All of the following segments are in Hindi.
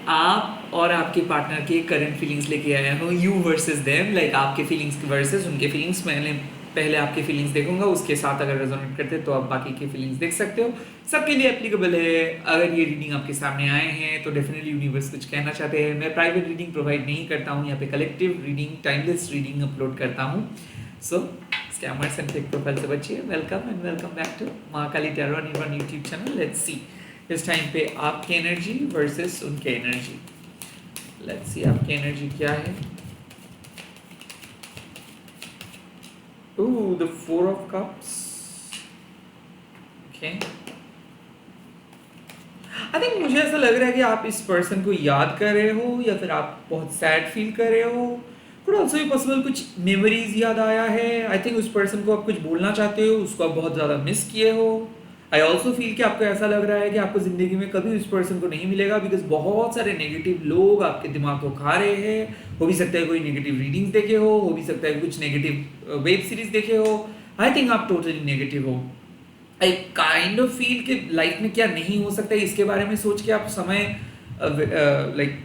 आप और आपके पार्टनर के करंट फीलिंग्स लेके आया हूँ, यू वर्सेस देम, लाइक आपके फीलिंग्स वर्सेस उनके फीलिंग्स। मैंने पहले आपके फीलिंग्स देखूंगा, उसके साथ अगर रेजोनेट करते तो आप बाकी के फीलिंग्स देख सकते हो। सबके लिए एप्लीकेबल है। अगर ये रीडिंग आपके सामने आए हैं तो डेफिनेटली यूनिवर्स कुछ कहना चाहते हैं। मैं प्राइवेट रीडिंग प्रोवाइड नहीं करता हूँ, यहाँ पे collective reading, timeless reading upload करता हूँ। So scammers and fake profile से बचिए। Welcome and welcome back to Mahakali tarot one YouTube channel. Let's see इस टाइम पे आपकी एनर्जी वर्सेस उनके एनर्जी। लेट्स सी आपकी एनर्जी क्या है। Ooh, the Four of Cups. Okay. I think मुझे ऐसा लग रहा है कि आप इस पर्सन को याद कर रहे हो या फिर आप बहुत सैड फील कर रहे हो। Could also be possible कुछ मेमोरीज याद आया है। आई थिंक उस पर्सन को आप कुछ बोलना चाहते हो, उसको आप बहुत ज़्यादा मिस किए हो। आई ऑल्सो फील कि आपको ऐसा लग रहा है कि आपको ज़िंदगी में कभी उस पर्सन को नहीं मिलेगा, बिकॉज बहुत सारे नेगेटिव लोग आपके दिमाग को खा रहे हैं। हो भी सकता है कोई नेगेटिव रीडिंग्स देखे हो भी सकता है कुछ नेगेटिव वेब सीरीज देखे हो। आई थिंक आप टोटली नेगेटिव हो। आई काइंड ऑफ फील कि लाइफ में क्या नहीं हो सकता है, इसके बारे में सोच के आप समय लाइक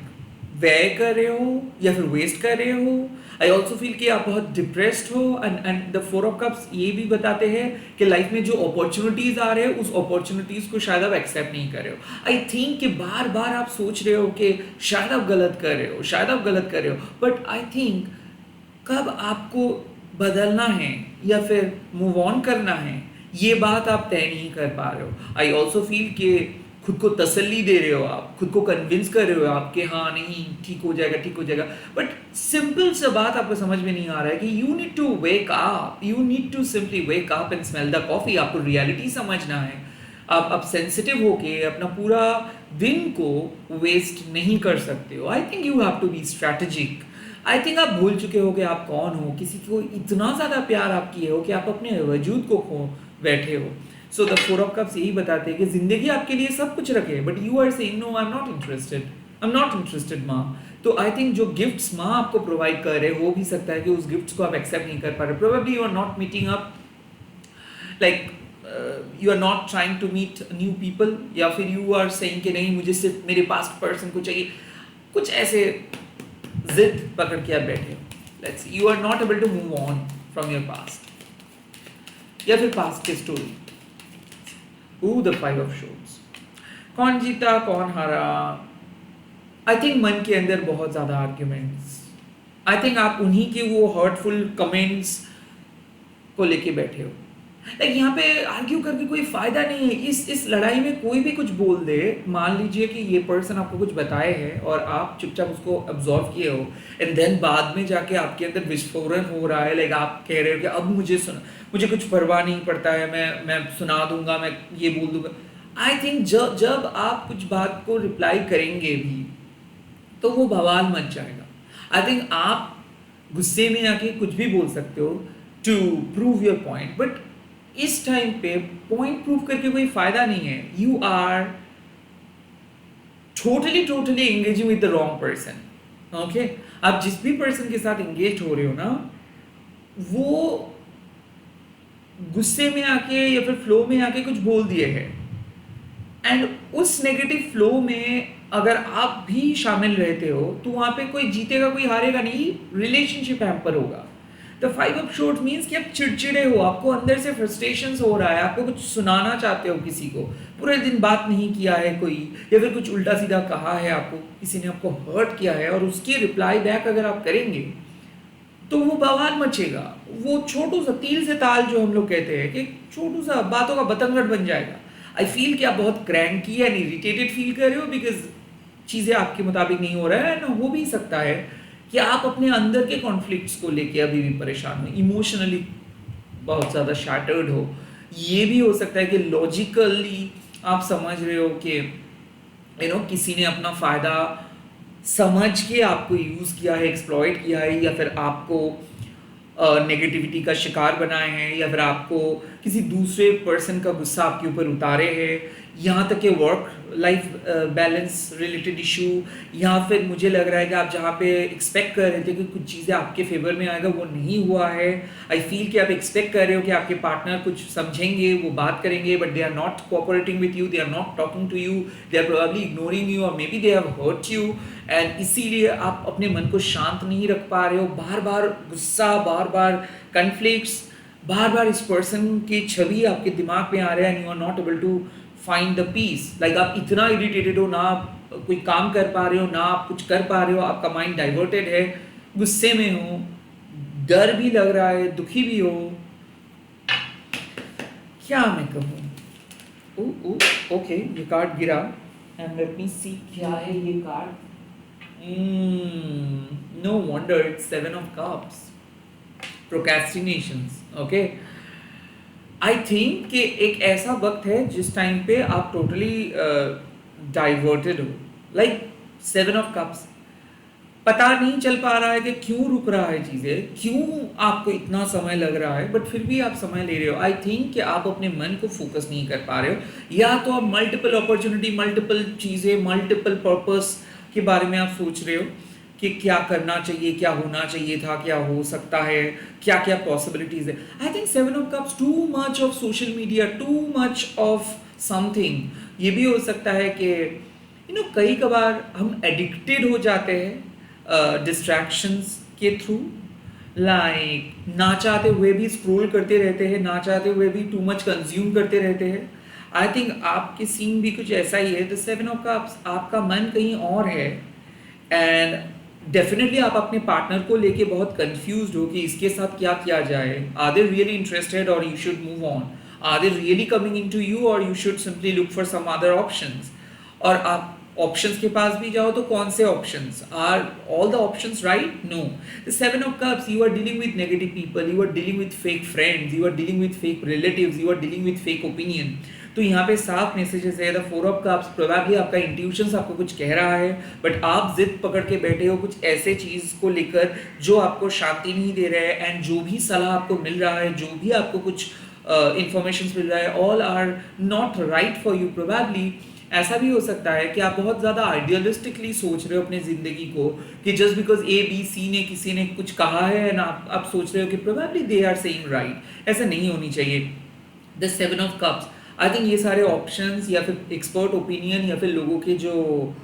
व्यय कर रहे हो या फिर वेस्ट कर रहे हो। आई ऑल्सो फील कि आप बहुत डिप्रेस्ड हो। And the four of cups ये भी बताते हैं कि लाइफ में जो अपॉर्चुनिटीज आ रहे हैं उस अपॉर्चुनिटीज को शायद आप एक्सेप्ट नहीं कर रहे हो। आई थिंक कि बार बार आप सोच रहे हो कि शायद आप गलत कर रहे हो, शायद आप गलत कर रहे हो, बट आई थिंक कब आपको बदलना है या फिर मूव ऑन करना है ये बात आप तय नहीं कर पा रहे हो। आई ऑल्सो फील कि खुद को तसल्ली दे रहे हो, आप खुद को कन्विंस कर रहे हो आप कि हाँ नहीं ठीक हो जाएगा, ठीक हो जाएगा, बट सिंपल सा बात आपको समझ में नहीं आ रहा है कि you need to wake up, you need to simply wake up and smell the coffee. आपको रियलिटी समझना है। आप सेंसिटिव होके अपना पूरा दिन को वेस्ट नहीं कर सकते हो। I think you have to be strategic. I think आप भूल चुके हो कि आप कौन हो, किसी को इतना ज़्यादा प्यार आप किए हो कि आप अपने वजूद को खो बैठे हो। So the four of cups यही बताते हैं कि जिंदगी आपके लिए सब कुछ रखे, but you are saying no I am not interested, I am not interested माँ। तो आई थिंक जो गिफ्ट्स माँ आपको प्रोवाइड कर रहे हो भी सकता है कि उस गिफ्ट्स को आप एक्सेप्ट नहीं कर पा रहे। Probably you are not meeting up, like you are not trying to meet new people, या फिर यू आर सेइंग कि नहीं मुझे सिर्फ मेरे पास्ट पर्सन को चाहिए। कुछ ऐसे जिद पकड़ के आप बैठे हो। Let's you are not able to move on from your past या फिर पास्ट की स्टोरी। The five of swords. कौन जीता कौन हारा? आई थिंक मन के अंदर बहुत ज्यादा आर्ग्यूमेंट्स। आई थिंक आप उन्हीं के वो हर्टफुल कमेंट्स को लेके बैठे हो। लाइक यहाँ पे आर्ग्यू करके कोई फायदा नहीं है। इस लड़ाई में कोई भी कुछ बोल दे, मान लीजिए कि ये पर्सन आपको कुछ बताए हैं और आप चुपचाप उसको अब्जॉर्व किए हो, एंड देन बाद में जाके आपके अंदर विस्फोरण हो रहा है। लाइक आप कह रहे हो कि अब मुझे कुछ परवाह नहीं पड़ता है, मैं सुना दूंगा, मैं ये बोल दूंगा। आई थिंक जब आप कुछ बात को रिप्लाई करेंगे भी तो वो बवाल मच जाएगा। आई थिंक आप गुस्से में आके कुछ भी बोल सकते हो to prove your point, but इस टाइम पे पॉइंट प्रूव करके कोई फायदा नहीं है। You are totally engaging with the wrong person. Okay, आप जिस भी पर्सन के साथ एंगेज हो रहे हो ना, वो गुस्से में आके या फिर फ्लो में आके कुछ बोल दिए हैं, एंड उस नेगेटिव फ्लो में अगर आप भी शामिल रहते हो तो वहां पे कोई जीतेगा कोई हारेगा नहीं, रिलेशनशिप हैम्पर होगा। The five of shorts means कि आप चिड़चिड़े हो, आपको अंदर से फ्रस्ट्रेशन हो रहा है, आपको कुछ सुनाना चाहते हो किसी को, पूरे दिन बात नहीं किया है कोई, या फिर कुछ उल्टा सीधा कहा है आपको, किसी ने आपको हर्ट किया है, और उसकी रिप्लाई बैक अगर आप करेंगे तो वो बवाल मचेगा। वो छोटू सा तिल से ताल जो हम लोग कहते हैं कि छोटू सा बातों का बतंगड़ बन जाएगा। आई फील कि आप बहुत क्रैंकी एंड इरिटेटेड फील कर रहे हो बिकॉज चीज़ें आपके मुताबिक नहीं हो रहा है, एंड हो भी सकता है कि आप अपने अंदर के कॉन्फ्लिक्ट्स को लेके अभी भी परेशान हो, इमोशनली बहुत ज़्यादा शैटर्ड हो। ये भी हो सकता है कि लॉजिकली आप समझ रहे हो कि किसी ने अपना फ़ायदा समझ के आपको यूज़ किया है, एक्सप्लॉइट किया है, या फिर आपको नेगेटिविटी का शिकार बनाए हैं, या फिर आपको किसी दूसरे पर्सन का गुस्सा आपके ऊपर उतारे हैं, यहाँ तक कि work life balance related issue, या फिर मुझे लग रहा है कि आप जहाँ पे एक्सपेक्ट कर रहे थे कि कुछ चीज़ें आपके फेवर में आएगा वो नहीं हुआ है। आई फील कि आप एक्सपेक्ट कर रहे हो कि आपके पार्टनर कुछ समझेंगे, वो बात करेंगे, but they are not cooperating with you, they are not talking to you, they are probably ignoring you, और maybe they have hurt you, and इसीलिए आप अपने मन को शांत नहीं रख पा रहे हो। बार बार गुस्सा, बार बार कन्फ्लिक्ट्स, बार बार इस पर्सन की छवि आपके दिमाग में आ रहा है, and you are not able to find the peace. Like आप इतना इरिटेटेड हो, ना आप कोई काम कर पा रहे हो, ना आप कुछ कर पा रहे हो, आपका माइंड डाइवर्टेड है, गुस्से में हो, डर भी लग रहा है, दुखी भी हो। क्या मैं कहूँ? ओके, ये कार्ड गिरा, एंड लेट मी सी क्या है ये card. No wonder it's 7 of cups, procrastinations. Okay, I think कि एक ऐसा वक्त है जिस टाइम पे आप टोटली डाइवर्टेड हो। लाइक 7 ऑफ कप्स, पता नहीं चल पा रहा है कि क्यों रुक रहा है चीज़ें, क्यों आपको इतना समय लग रहा है, बट फिर भी आप समय ले रहे हो। आई थिंक कि आप अपने मन को फोकस नहीं कर पा रहे हो, या तो आप मल्टीपल अपॉर्चुनिटी, मल्टीपल चीज़ें, मल्टीपल पर्पस के बारे में आप सोच रहे हो कि क्या करना चाहिए, क्या होना चाहिए था, क्या हो सकता है, क्या क्या पॉसिबिलिटीज है। I think 7 of cups, too much of social media, too much of something. ये भी हो सकता है कि कई कबार हम एडिक्टेड हो जाते हैं डिस्ट्रैक्शंस के थ्रू, लाइक ना चाहते हुए भी स्क्रॉल करते रहते हैं, ना चाहते हुए भी टू मच कंज्यूम करते रहते हैं। आई थिंक आपके सीन भी कुछ ऐसा ही है। द 7 ऑफ कप्स, आपका मन कहीं और है, एंड डेफिनेटली आप अपने पार्टनर को लेके बहुत कंफ्यूज्ड हो कि इसके साथ क्या किया जाए। आर दे रियली इंटरेस्टेड और you should move on? Are they really coming into you और you should simply look for some other options? और आप ऑप्शंस के पास भी जाओ तो कौन से options? Are all the options right? No. The 7 of cups, you are dealing with negative people, you are dealing with fake friends, you are dealing with fake relatives, you are dealing with fake opinion. तो यहाँ पे साफ मैसेजेस है। द 4 ऑफ कप्स, प्रोबेबली आपका इंट्यूशंस आपको कुछ कह रहा है, बट आप जिद पकड़ के बैठे हो कुछ ऐसे चीज़ को लेकर जो आपको शांति नहीं दे रहा है, एंड जो भी सलाह आपको मिल रहा है, जो भी आपको कुछ इंफॉर्मेशन मिल रहा है, all are not right for you. Probably ऐसा भी हो सकता है कि आप बहुत ज़्यादा आइडियलिस्टिकली सोच रहे हो अपनी ज़िंदगी को, कि just because A B C ने किसी ने कुछ कहा है ना, आप सोच रहे हो कि probably they are saying right. ऐसा नहीं होनी चाहिए। The 7 of cups, I think ये सारे ऑप्शंस या फिर एक्सपर्ट ओपिनियन या फिर लोगों के जो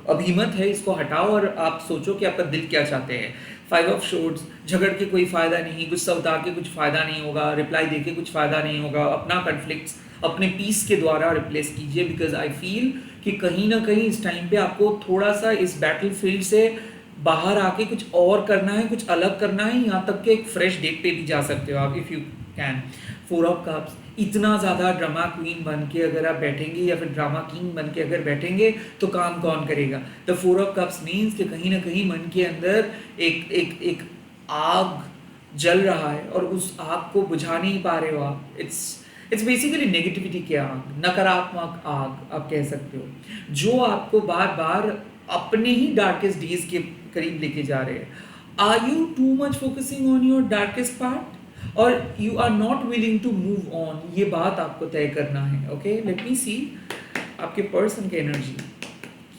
अभिमत है, इसको हटाओ और आप सोचो कि आपका दिल क्या चाहते हैं। 5 ऑफ शोर्ड्स, झगड़ के कोई फ़ायदा नहीं, गुस्सा उतार के कुछ फ़ायदा नहीं होगा, रिप्लाई दे के कुछ फ़ायदा नहीं होगा। अपना कन्फ्लिक्ट्स अपने पीस के द्वारा रिप्लेस कीजिए, बिकॉज आई फील कि कहीं ना कहीं इस टाइम पे आपको थोड़ा सा इस बैटल फील्ड से बाहर आके कुछ और करना है, कुछ अलग करना है। यहाँ तक कि एक फ्रेश डेट पे भी जा सकते हो आप, if you can. 4 of cups, इतना ज़्यादा ड्रामा क्वीन बन के अगर आप बैठेंगे या फिर ड्रामा किंग बन के अगर बैठेंगे तो काम कौन करेगा? द 4 ऑफ कप्स मीन्स कि कहीं ना कहीं मन के अंदर एक एक एक आग जल रहा है और उस आग को बुझा नहीं पा रहे हो आप। इट्स बेसिकली नेगेटिविटी की आग, नकारात्मक आग आप कह सकते हो, जो आपको बार बार अपने ही डार्केस्ट डेज के करीब लेके जा रहे हैं। Are you too much focusing on your darkest part और you are not willing to move on? ये बात आपको तय करना है। ओके, लेट मी सी आपके पर्सन की एनर्जी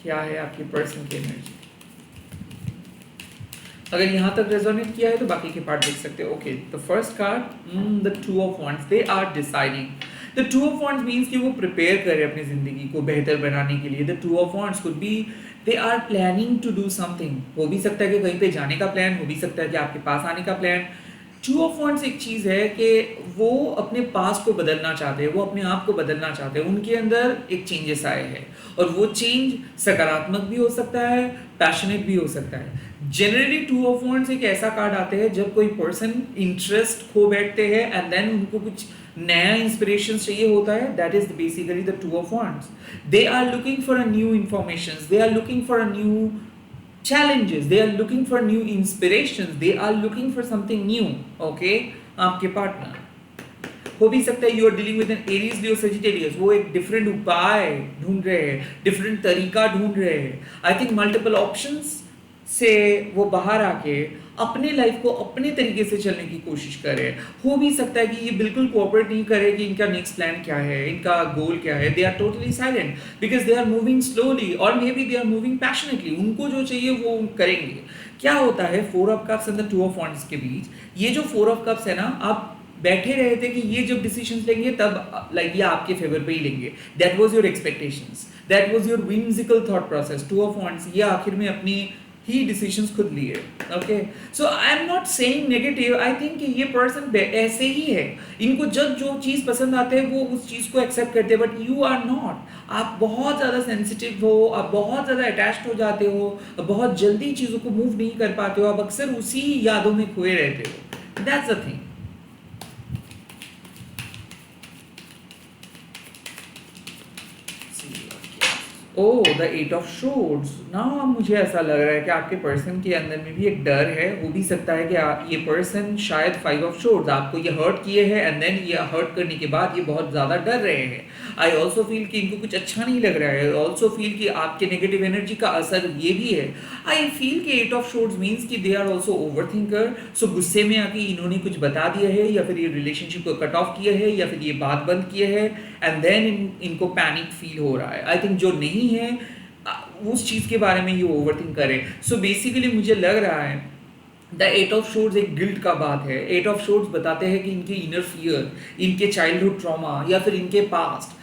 क्या है। आपके पर्सन की एनर्जी अगर यहाँ तक रेजोनेट किया है तो बाकी के पार्ट देख सकते हो। Okay, the first card, the 2 of wands, they are deciding. The 2 of wands means कि वो प्रिपेयर कर रहे हैं अपनी ज़िंदगी को बेहतर बनाने के लिए। The 2 of wands could be they are planning to do something. हो भी सकता है कि कहीं पे जाने का प्लान, हो भी सकता है कि आपके पास आने का प्लान। 2 ऑफ वांड्स एक चीज़ है कि वो अपने पास को बदलना चाहते हैं, वो अपने आप को बदलना चाहते हैं। उनके अंदर एक चेंजेस आए हैं और वो चेंज सकारात्मक भी हो सकता है, पैशनेट भी हो सकता है। जनरली 2 ऑफ वांड्स एक ऐसा कार्ड आते हैं जब कोई पर्सन इंटरेस्ट खो बैठते हैं एंड देन उनको कुछ नया इंस्पिरेशन चाहिए होता है। That is basically the 2 of wands. They are looking for a new information, they are looking for a new challenges, they are looking for new inspirations, they are looking for something new. Okay, आपके पार्टनर हो भी सकता है you are dealing with an Aries Leo Sagittarius, वो एक डिफरेंट उपाय ढूंढ रहे हैं, डिफरेंट तरीका ढूंढ रहे हैं। आई थिंक मल्टीपल ऑप्शंस से वो बाहर आके अपने लाइफ को अपने तरीके से चलने की कोशिश करे। हो भी सकता है कि ये बिल्कुल कोऑपरेट नहीं करे कि इनका नेक्स्ट प्लान क्या है, इनका गोल क्या है। They are totally silent because they are moving slowly और maybe they are moving passionately. उनको जो चाहिए वो करेंगे। क्या होता है four of cups and the two of wands के बीच, ये जो फोर ऑफ कप्स है ना, आप बैठे रहे थे कि ये जब डिसीजंस लेंगे तब लाइक ये आपके फेवर पे ही लेंगे। That was your expectations, that was your whimsical thought process. To of wands, ये आखिर में अपनी ही डिसीजंस खुद लिए। Okay, so I am not saying negative, I think कि ये पर्सन ऐसे ही है। इनको जब जो चीज़ पसंद आते हैं वो उस चीज़ को एक्सेप्ट करते हैं, बट यू आर नॉट। आप बहुत ज़्यादा सेंसिटिव हो, आप बहुत ज़्यादा अटैच्ड हो जाते हो, बहुत जल्दी चीज़ों को मूव नहीं कर पाते हो, आप अक्सर उसी यादों में खोए रहते हो। That's the thing. Oh, the eight of swords. Now मुझे ऐसा लग रहा है कि आपके पर्सन के अंदर में भी एक डर है। हो भी सकता है कि ये पर्सन शायद फाइव ऑफ शोर्ड्स आपको ये हर्ट किए हैं एंड देन ये हर्ट करने के बाद ये बहुत ज़्यादा डर रहे हैं। आई ऑल्सो फील कि इनको कुछ अच्छा नहीं लग रहा है। आई ऑल्सो फील कि आपके नेगेटिव एनर्जी का असर ये भी है। आई फील कि एट ऑफ शोर्ड्स मीन्स कि they are also over thinker. So गुस्से में आके इन्होंने कुछ बता दिया है, या फिर ये रिलेशनशिप को कट ऑफ किया है, या फिर ये बात बंद किए है एंड देन इनको पैनिक फील हो रहा है। आई थिंक जो नहीं है उस चीज़ के बारे में ये ओवर थिंक करें। सो बेसिकली मुझे लग रहा है द एट ऑफ शोर्ड्स एक गिल्ट का बात है। एट ऑफ शोर्ड्स बताते हैं कि इनके इनर फियर, इनके चाइल्डहुड ट्रॉमा या फिर इनके पास्ट,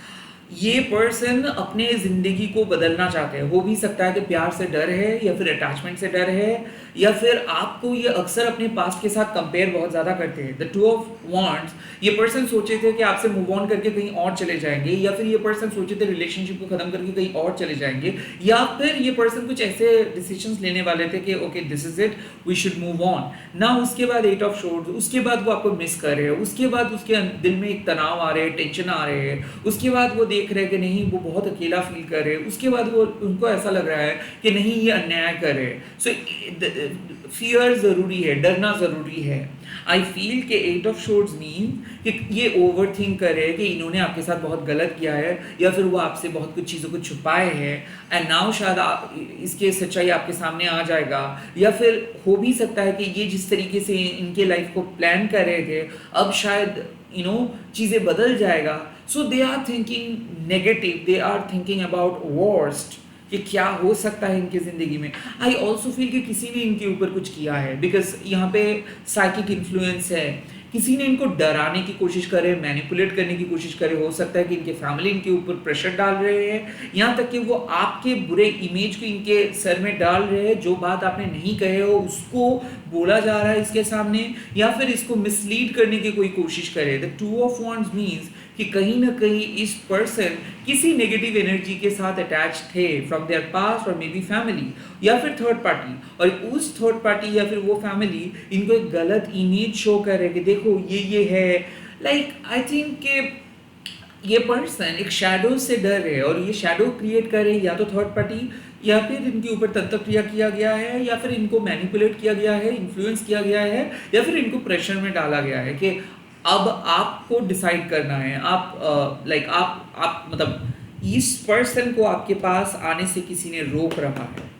ये पर्सन अपने ज़िंदगी को बदलना चाहते हैं। हो भी सकता है कि प्यार से डर है, या फिर अटैचमेंट से डर है, या फिर आपको ये अक्सर अपने पास्ट के साथ कंपेयर बहुत ज़्यादा करते हैं। द टू ऑफ वॉन्ड्स, ये पर्सन सोचे थे कि आपसे मूव ऑन करके कहीं और चले जाएंगे, या फिर ये पर्सन सोचे थे रिलेशनशिप को ख़त्म करके कहीं और चले जाएंगे, या फिर ये पर्सन कुछ ऐसे डिसीजंस लेने वाले थे कि okay this is it, we should move on ना। उसके बाद एट ऑफ शोर्ड्स, उसके बाद वो आपको मिस कर रहे हैं, उसके बाद उसके दिल में एक तनाव आ रहे हैं, टेंशन आ रहे हैं, उसके बाद वो देख रहे हैं कि नहीं वो बहुत अकेला फील कर रहे हैं, उसके बाद वो उनको ऐसा लग रहा है कि नहीं ये अन्याय कर रहे हैं। सो फियर ज़रूरी है, डरना ज़रूरी है। आई फील कि एट ऑफ शोर्ड्स मीन कि ये ओवर थिंक करे कि इन्होंने आपके साथ बहुत गलत किया है, या फिर वो आपसे बहुत कुछ चीज़ों को छुपाए हैं एंड नाउ शायद इसके सच्चाई आपके सामने आ जाएगा। या फिर हो भी सकता है कि ये जिस तरीके से इनके लाइफ को प्लान कर रहे थे अब शायद चीज़ें बदल जाएगा। So they are thinking negative, they are thinking about worst कि क्या हो सकता है इनकी ज़िंदगी में। आई ऑल्सो फील कि किसी ने इनके ऊपर कुछ किया है, बिकॉज यहाँ पे साइकिक इन्फ्लुएंस है। किसी ने इनको डराने की कोशिश करे, मैनिपुलेट करने की कोशिश करे। हो सकता है कि इनके फैमिली इनके ऊपर प्रेशर डाल रहे हैं, यहाँ तक कि वो आपके बुरे इमेज को इनके सर में डाल रहे हैं। जो बात आपने नहीं कहे हो उसको बोला जा रहा है इसके सामने, या फिर इसको मिसलीड करने की कोई कोशिश करे। The two of wands means कि कहीं ना कहीं इस पर्सन किसी नेगेटिव एनर्जी के साथ अटैच थे फ्रॉम देयर पास्ट और मे बी फैमिली या फिर थर्ड पार्टी, और उस थर्ड पार्टी या फिर वो फैमिली इनको एक गलत इमेज शो कर रहे कि देखो ये है। लाइक आई थिंक कि ये पर्सन एक शैडो से डर रहे, और ये शैडो क्रिएट कर रहे या तो थर्ड पार्टी, या फिर इनके ऊपर तंत्र क्रिया किया गया है, या फिर इनको मैनिपुलेट किया गया है, इन्फ्लुएंस किया गया है, या फिर इनको प्रेशर में डाला गया है कि अब आपको डिसाइड करना है। आप आप मतलब इस पर्सन को आपके पास आने से किसी ने रोक रहा है।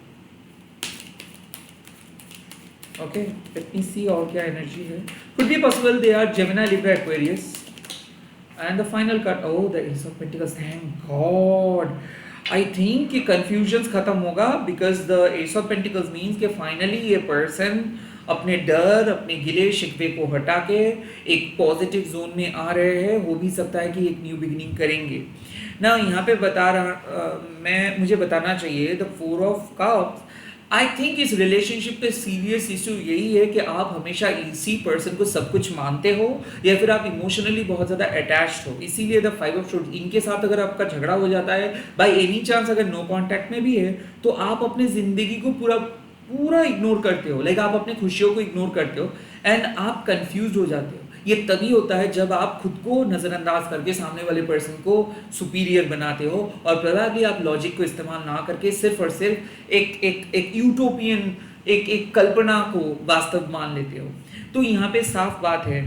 ओके, लेट मी सी और क्या एनर्जी है। Could be possible they are Gemini, Libra, Aquarius and the final card, oh the ace of pentacles. Thank God. I think कि कंफ्यूजन्स खत्म होगा, because the ace of pentacles means कि फाइनली ये पर्सन अपने डर, अपने गिले शिकवे को हटा के एक पॉजिटिव जोन में आ रहे हैं। हो भी सकता है कि एक न्यू बिगिनिंग करेंगे ना। यहाँ पे मुझे बताना चाहिए the four of cups. I think इस रिलेशनशिप पे सीरियस इशू यही है कि आप हमेशा इसी पर्सन को सब कुछ मानते हो, या फिर आप इमोशनली बहुत ज़्यादा अटैच्ड हो। इसीलिए द फाइव ऑफ शॉर्ड्स, इनके साथ अगर आपका झगड़ा हो जाता है बाय एनी चांस, अगर नो कॉन्टैक्ट में भी है, तो आप अपनी ज़िंदगी को पूरा इग्नोर करते हो। लाइक आप अपने खुशियों को इग्नोर करते हो एंड आप कंफ्यूज हो जाते हो। ये तभी होता है जब आप खुद को नज़रअंदाज करके सामने वाले पर्सन को सुपीरियर बनाते हो, और प्रोबेबली आप लॉजिक को इस्तेमाल ना करके सिर्फ और सिर्फ एक यूटोपियन एक कल्पना को वास्तव मान लेते हो। तो यहाँ पे साफ बात है,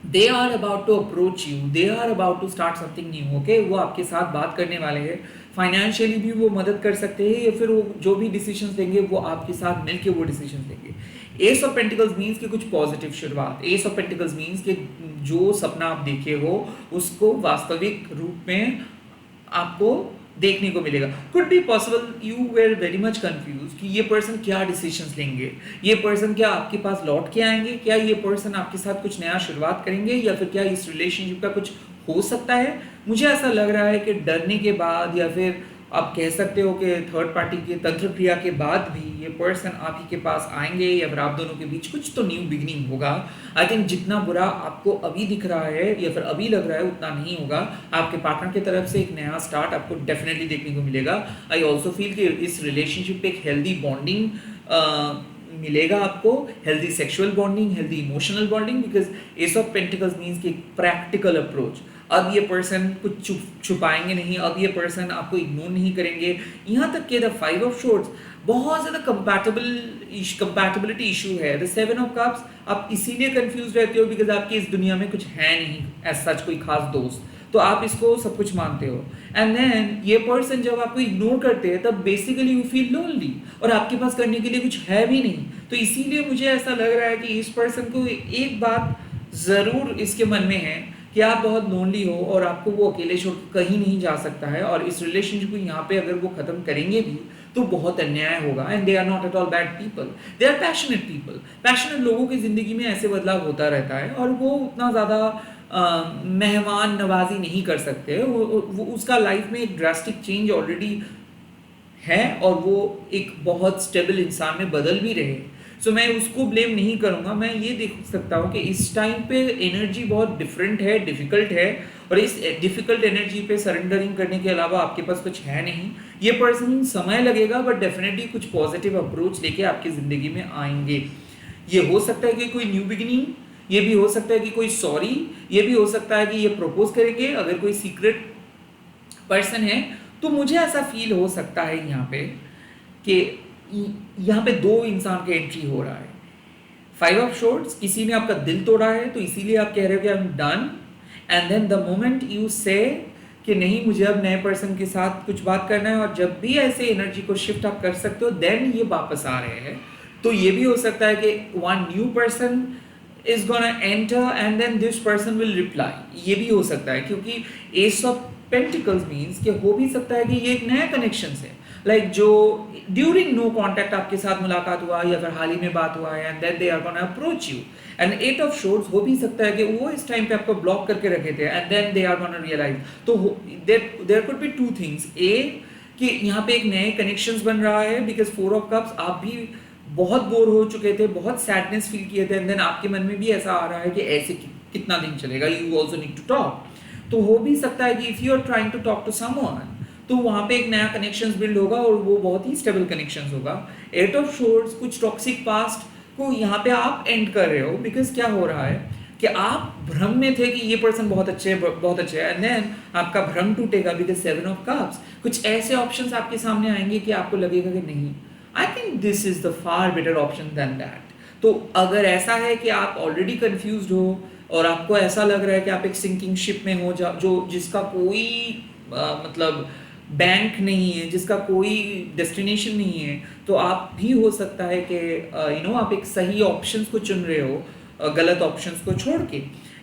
they are about to approach you, they are about to start something new. Okay, वो आपके साथ बात करने वाले हैं। फाइनेंशियली भी वो मदद कर सकते हैं, या फिर वो जो भी डिसीजंस लेंगे वो आपके साथ मिलके वो डिसीजंस लेंगे। एस ऑफ पेंटिकल्स मीन्स कि कुछ पॉजिटिव शुरुआत, एस ऑफ पेंटिकल्स मीन्स कि जो सपना आप देखे हो उसको वास्तविक रूप में आपको देखने को मिलेगा। Could be possible you were very much confuse कि ये पर्सन क्या डिसीजंस लेंगे, ये पर्सन क्या आपके पास लौट के आएंगे, क्या ये पर्सन आपके साथ कुछ नया शुरुआत करेंगे, या फिर क्या इस रिलेशनशिप का कुछ हो सकता है। मुझे ऐसा लग रहा है कि डरने के बाद, या फिर आप कह सकते हो कि थर्ड पार्टी के तंत्र क्रिया के बाद भी ये पर्सन आप ही के पास आएंगे, या फिर आप दोनों के बीच कुछ तो न्यू बिगिनिंग होगा। आई थिंक जितना बुरा आपको अभी दिख रहा है या फिर अभी लग रहा है उतना नहीं होगा। आपके पार्टनर की तरफ से एक नया स्टार्ट आपको डेफिनेटली देखने को मिलेगा। आई ऑल्सो फील कि इस रिलेशनशिप पे एक हेल्दी बॉन्डिंग मिलेगा आपको, healthy sexual bonding, healthy emotional bonding, because S of pentacles means कि प्रैक्टिकल अप्रोच। अब ये पर्सन कुछ छुपाएंगे नहीं, अब ये पर्सन आपको इग्नोर नहीं करेंगे। यहाँ तक कि द 5 ऑफ शॉर्ट्स बहुत ज़्यादा कंपैटिबिलिटी इशू है। द 7 ऑफ कप्स आप इसीलिए कंफ्यूज रहते हो बिकॉज आपकी इस दुनिया में कुछ है नहीं एज सच कोई खास दोस्त, तो आप इसको सब कुछ मानते हो। एंड देन ये पर्सन जब आपको इग्नोर करते हैं तब बेसिकली यू फील लोनली, और आपके पास करने के लिए कुछ है भी नहीं। तो इसीलिए मुझे ऐसा लग रहा है कि इस पर्सन को एक बात ज़रूर इसके मन में है कि आप बहुत लोनली हो और आपको वो अकेले छोड़ कहीं नहीं जा सकता है, और इस रिलेशनशिप को यहाँ पे अगर वो ख़त्म करेंगे भी तो बहुत अन्याय होगा। And they are not at all bad people, they are passionate people. Passionate लोगों की ज़िंदगी में ऐसे बदलाव होता रहता है, और वो उतना ज़्यादा मेहमान नवाजी नहीं कर सकते। वो उसका लाइफ में एक ड्रास्टिक चेंज ऑलरेडी है, और वो एक बहुत स्टेबल इंसान में बदल भी रहे। सो मैं उसको ब्लेम नहीं करूँगा। मैं ये देख सकता हूँ कि इस टाइम पे एनर्जी बहुत डिफरेंट है, डिफ़िकल्ट है, और इस डिफ़िकल्ट एनर्जी पे सरेंडरिंग करने के अलावा आपके पास कुछ है नहीं। ये पर्सन समय लगेगा बट डेफिनेटली कुछ पॉजिटिव अप्रोच लेके आपकी ज़िंदगी में आएंगे। ये हो सकता है कि कोई न्यू बिगिनिंग, ये भी हो सकता है कि कोई सॉरी, ये भी हो सकता है कि ये प्रपोज करेंगे। अगर कोई सीक्रेट पर्सन है तो मुझे ऐसा फील हो सकता है यहाँ पे कि यहाँ पे दो इंसान के एंट्री हो रहा है। 5 ऑफ शॉर्ट्स, किसी ने आपका दिल तोड़ा है तो इसीलिए आप कह रहे हो कि I am done, and then the moment you say कि नहीं मुझे अब नए पर्सन के साथ कुछ बात करना है, और जब भी ऐसे एनर्जी को शिफ्ट आप कर सकते हो देन ये वापस आ रहे हैं। तो ये भी हो सकता है कि one new person is gonna enter and then this person will reply, ये भी हो सकता है, क्योंकि एस ऑफ पेंटिकल्स मीन्स कि हो भी सकता है कि ये एक नया कनेक्शन है, लाइक जो ड्यूरिंग नो कॉन्टैक्ट आपके साथ मुलाकात हुआ या फिर हाल ही में बात हुआ है, and then they are gonna approach you. And 8 of swords हो भी सकता है कि वो इस टाइम पे आपको ब्लॉक करके रखे थे, and then they are gonna realize. तो there could be two things, A कि यहाँ पे एक नए कनेक्शंस बन रहा है, बिकॉज 4 ऑफ कप्स आप भी बहुत बोर हो चुके थे, बहुत सैडनेस फील किए थे, एंड देन आपके मन में भी ऐसा आ रहा है कि ऐसे कितना दिन चलेगा, you also need to talk. तो हो भी सकता है कि if you are trying to talk to someone तो वहाँ पे एक नया कनेक्शंस बिल्ड होगा, और वो बहुत ही स्टेबल कनेक्शंस होगा। 8 ऑफ शॉर्ट्स कुछ टॉक्सिक पास्ट को यहाँ पे आप एंड कर रहे हो, बिकॉज क्या हो रहा है कि आप भ्रम में थे कि ये पर्सन बहुत अच्छे है, एंड देन आपका भ्रम टूटेगा बिकॉज 7 ऑफ कप्स कुछ ऐसे ऑप्शंस आपके सामने आएंगे कि आपको लगेगा कि नहीं, I think this is the far better option than that. तो अगर ऐसा है कि आप ऑलरेडी कंफ्यूज्ड हो और आपको ऐसा लग रहा है कि आप एक सिंकिंग शिप में हो जो जिसका कोई मतलब बैंक नहीं है, जिसका कोई डेस्टिनेशन नहीं है, तो आप भी हो सकता है कि आप एक सही ऑप्शंस को चुन रहे हो गलत ऑप्शंस को छोड़ के।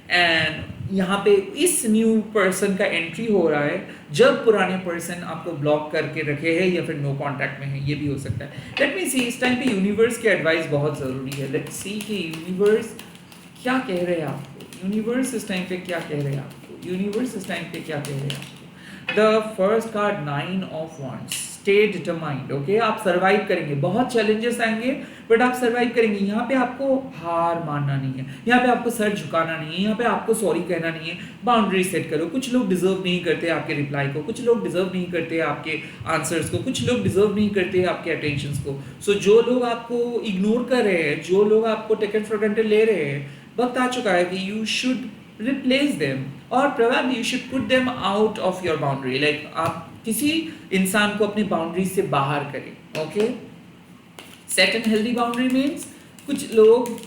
एंड यहाँ पे इस न्यू पर्सन का एंट्री हो रहा है जब पुराने पर्सन आपको ब्लॉक करके रखे हैं या फिर नो कॉन्टैक्ट में है, ये भी हो सकता है। लेट मी सी, इस टाइम पे यूनिवर्स की एडवाइस बहुत ज़रूरी है। लेट्स सी कि यूनिवर्स क्या कह रहे हैं आपको, यूनिवर्स इस टाइम पे क्या कह रहे हैं आपको, यूनिवर्स इस टाइम पे क्या कह रहे हैं आपको। The first card 9 of wands, stay determined. Okay, आप सर्वाइव करेंगे, बहुत चैलेंजेस आएंगे बट आप सर्वाइव करेंगे। यहाँ पे आपको हार मानना नहीं है, यहाँ पे आपको सर झुकाना नहीं है, यहाँ पे आपको सॉरी कहना नहीं है। बाउंड्री सेट करो। कुछ लोग डिजर्व नहीं करते आपके रिप्लाई को, कुछ लोग डिजर्व नहीं करते आपके आंसर्स को, कुछ लोग डिजर्व नहीं करते आपके अटेंशंस को। सो जो लोग आपको इग्नोर कर रहे हैं, जो लोग आपको टेकन फॉर ग्रांटेड ले रहे हैं, वक्त आ चुका है कि you should replace them or probably you should put them out of your boundary, like आप किसी इंसान को अपनी बाउंड्री से बाहर करें। Okay, set and healthy boundary means कुछ लोग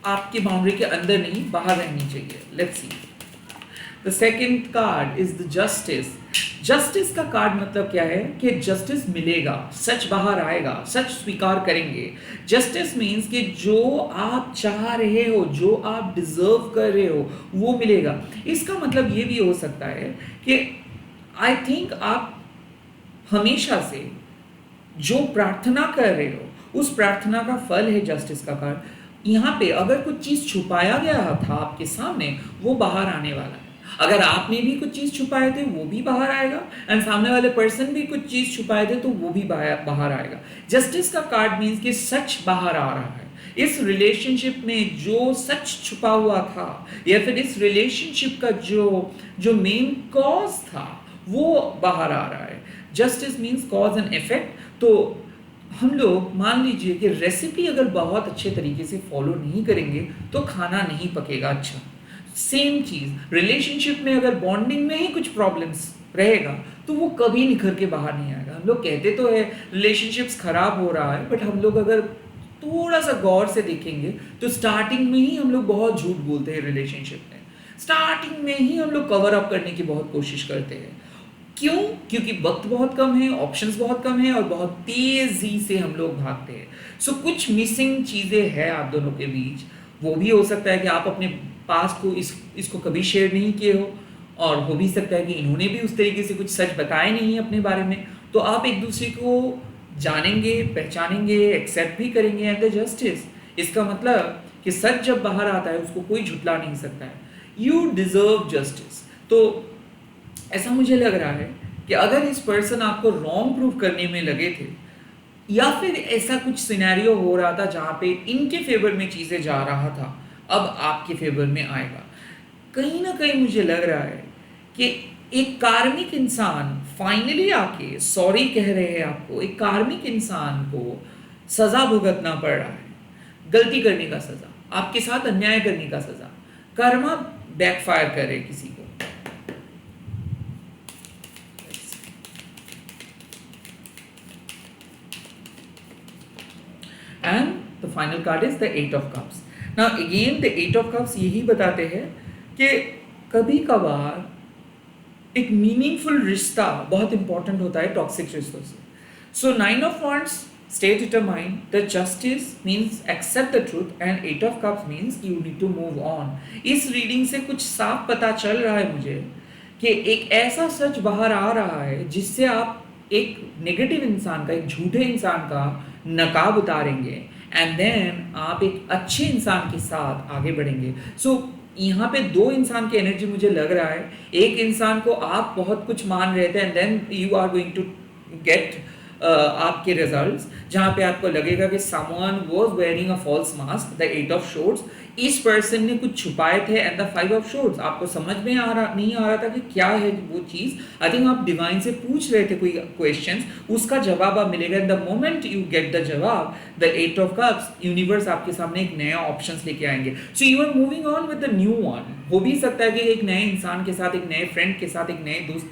आपकी बाउंड्री के अंदर नहीं बाहर रहनी चाहिए। Let's see, the second card is the justice। Justice का कार्ड मतलब क्या है कि जस्टिस मिलेगा, सच बाहर आएगा, सच स्वीकार करेंगे। जस्टिस मीन्स कि जो आप चाह रहे हो, जो आप डिजर्व कर रहे हो, वो मिलेगा। इसका मतलब ये भी हो सकता है कि आई थिंक आप हमेशा से जो प्रार्थना कर रहे हो उस प्रार्थना का फल है जस्टिस का कार्ड। यहाँ पे अगर कुछ चीज़ छुपाया गया था आपके सामने, वो बाहर आने वाला है। अगर आपने भी कुछ चीज़ छुपाए थे वो भी बाहर आएगा, एंड सामने वाले पर्सन भी कुछ चीज़ छुपाए थे तो वो भी बाहर आएगा। जस्टिस का कार्ड मीन्स कि सच बाहर आ रहा है। इस रिलेशनशिप में जो सच छुपा हुआ था, या फिर इस रिलेशनशिप का जो जो मेन कॉज था, वो बाहर आ रहा है। Justice means cause and effect. तो हम लोग मान लीजिए कि रेसिपी अगर बहुत अच्छे तरीके से फॉलो नहीं करेंगे तो खाना नहीं पकेगा अच्छा। सेम चीज़ रिलेशनशिप में अगर बॉन्डिंग में ही कुछ प्रॉब्लम्स रहेगा तो वो कभी निखर के बाहर नहीं आएगा। हम लोग कहते तो है रिलेशनशिप्स खराब हो रहा है, बट हम लोग अगर थोड़ा सा गौर से देखेंगे तो स्टार्टिंग में ही हम लोग बहुत झूठ बोलते हैं रिलेशनशिप में। स्टार्टिंग में ही हम लोग कवर अप करने की बहुत कोशिश करते हैं। क्यों? क्योंकि वक्त बहुत कम है, ऑप्शंस बहुत कम है, और बहुत तेजी से हम लोग भागते हैं। सो कुछ मिसिंग चीज़ें हैं आप दोनों के बीच। वो भी हो सकता है कि आप अपने पास्ट को इसको कभी शेयर नहीं किए हो, और हो भी सकता है कि इन्होंने भी उस तरीके से कुछ सच बताए नहीं अपने बारे में। तो आप एक दूसरे को जानेंगे, पहचानेंगे, एक्सेप्ट भी करेंगे एंड द जस्टिस। इसका मतलब कि सच जब बाहर आता है उसको कोई झुटला नहीं सकता है। You deserve justice. तो ऐसा मुझे लग रहा है कि अगर इस पर्सन आपको रॉन्ग प्रूव करने में लगे थे, या फिर ऐसा कुछ सिनेरियो हो रहा था जहाँ पे इनके फेवर में चीज़ें जा रहा था, अब आपके फेवर में आएगा। कहीं ना कहीं मुझे लग रहा है कि एक कार्मिक इंसान फाइनली आके सॉरी कह रहे हैं आपको। एक कार्मिक इंसान को सज़ा भुगतना पड़ रहा है, गलती करने का सज़ा, आपके साथ अन्याय करने का सज़ा। कर्मा बैकफायर करे किसी को। And the final card is the 8 of cups. Now again the 8 of cups यही बताते हैं कि कभी कभार एक मीनिंगफुल रिश्ता बहुत इंपॉर्टेंट होता है टॉक्सिक रिश्तों से। सो 9 of wands stay determined, the justice means accept the truth, and 8 of cups means you need to move on। इस रीडिंग से कुछ साफ पता चल रहा है मुझे कि एक ऐसा सच बाहर आ रहा है जिससे आप एक नेगेटिव इंसान का, एक झूठे इंसान का नकाब उतारेंगे, एंड देन आप एक अच्छे इंसान के साथ आगे बढ़ेंगे। सो यहाँ पे दो इंसान की एनर्जी मुझे लग रहा है। एक इंसान को आप बहुत कुछ मान रहे थे, and then you are going to get आपके रिजल्ट्स, जहाँ पे आपको लगेगा कि someone was wearing a false mask, the 8 of swords. इस पर्सन ने कुछ छुपाए थे, एंड द 5 ऑफ शोर्ड्स। आपको समझ में नहीं आ रहा था कि क्या है वो चीज़। आई थिंक आप डिवाइन से पूछ रहे थे कोई क्वेश्चंस, उसका जवाब आप मिलेगा। The moment you get the जवाब, द 8 ऑफ कप्स, यूनिवर्स आपके सामने एक नया ऑप्शंस लेके आएंगे। So you are moving on with the new one. हो भी सकता है कि एक नए इंसान के साथ, एक नए फ्रेंड के साथ, एक नए दोस्त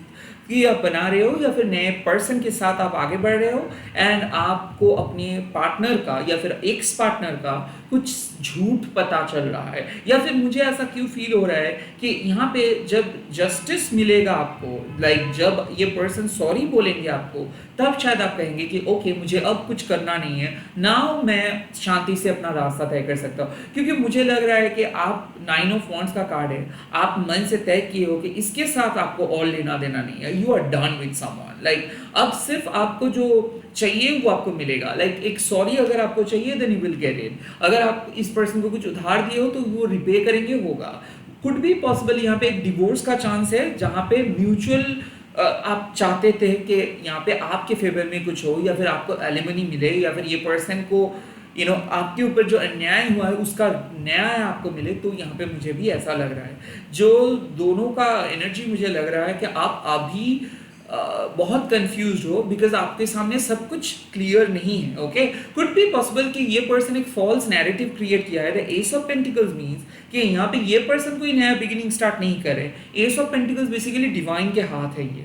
कि आप बना रहे हो, या फिर नए पर्सन के साथ आप आगे बढ़ रहे हो, एंड आपको अपने पार्टनर का या फिर एक्स पार्टनर का कुछ झूठ पता चल रहा है। या फिर मुझे ऐसा क्यों फील हो रहा है कि यहाँ पे जब जस्टिस मिलेगा आपको, लाइक जब ये पर्सन सॉरी बोलेंगे आपको, तब शायद आप कहेंगे कि ओके मुझे अब कुछ करना नहीं है, नाउ मैं शांति से अपना रास्ता तय कर सकता हूँ। क्योंकि मुझे लग रहा है कि आप 9 ऑफ वांड्स का कार्ड है, आप मन से तय किए हो कि इसके साथ आपको और लेना देना नहीं है। You are done with someone. Like अब सिर्फ आपको जो चाहिए वो आपको मिलेगा। लाइक एक सॉरी अगर आपको चाहिए then you will get it. अगर आप इस पर्सन को कुछ उधार दिए हो तो वो रिपे करेंगे, होगा। कुड बी पॉसिबल यहाँ पे एक डिवोर्स का चांस है, जहाँ पे म्यूचुअल आप चाहते थे कि यहाँ पे आपके फेवर में कुछ हो, या फिर आपको एलिमनी मिले, या फिर ये पर्सन को आपके ऊपर जो अन्याय हुआ है उसका न्याय आपको मिले। तो यहाँ पे मुझे भी ऐसा लग रहा है, जो दोनों का एनर्जी मुझे लग रहा है कि आप अभी बहुत कंफ्यूज हो, बिकॉज आपके सामने सब कुछ क्लियर नहीं है। ओके, कुड बी पॉसिबल कि ये पर्सन एक फॉल्स नैरेटिव क्रिएट किया है। The ace of pentacles means कि यहाँ पे ये पर्सन कोई नया बिगिनिंग स्टार्ट नहीं करे। S of pentacles basically divine के हाथ है ये।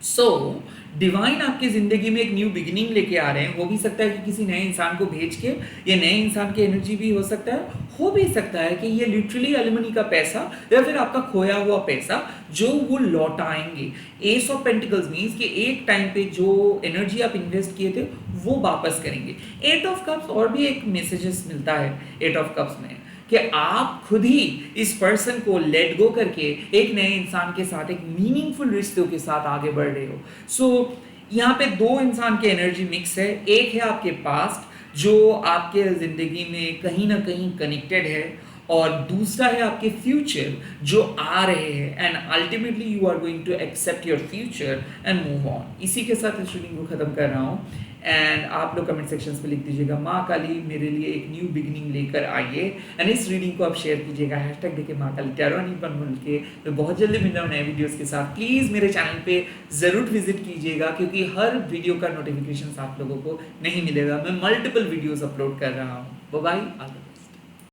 सो डिवाइन आपकी ज़िंदगी में एक न्यू बिगिनिंग लेके आ रहे हैं। हो भी सकता है कि किसी नए इंसान को भेज के, ये नए इंसान की एनर्जी भी हो सकता है। हो भी सकता है कि ये लिटरली एलिमनी का पैसा या फिर आपका खोया हुआ पैसा जो वो लौटाएंगे। एस ऑफ पेंटिकल्स मीन्स कि एक टाइम पे जो एनर्जी आप इन्वेस्ट किए थे वो वापस करेंगे। एट ऑफ कप्स और भी एक मैसेजेस मिलता है एट ऑफ कप्स में कि आप खुद ही इस पर्सन को लेट गो करके एक नए इंसान के साथ एक मीनिंगफुल रिश्तों के साथ आगे बढ़ रहे हो। सो यहाँ पे दो इंसान की एनर्जी मिक्स है। एक है आपके पास्ट जो आपके ज़िंदगी में कहीं ना कहीं कनेक्टेड है, और दूसरा है आपके फ्यूचर जो आ रहे हैं। And ultimately you are going to accept your future and move on. इसी के साथ इस रीडिंग को ख़त्म कर रहा हूँ। एंड आप लोग कमेंट सेक्शंस में लिख दीजिएगा माँ काली मेरे लिए एक न्यू बिगिनिंग लेकर आइए। एंड इस रीडिंग को आप शेयर कीजिएगा हैशटैग देके माँ काली टैरो बन बोल के। मैं बहुत जल्दी मिल रहा हूँ नए वीडियोस के साथ। प्लीज़ मेरे चैनल पे ज़रूर विजिट कीजिएगा क्योंकि हर वीडियो का नोटिफिकेशन आप लोगों को नहीं मिलेगा। मैं मल्टीपल वीडियोज़ अपलोड कर रहा हूँ। Bye bye.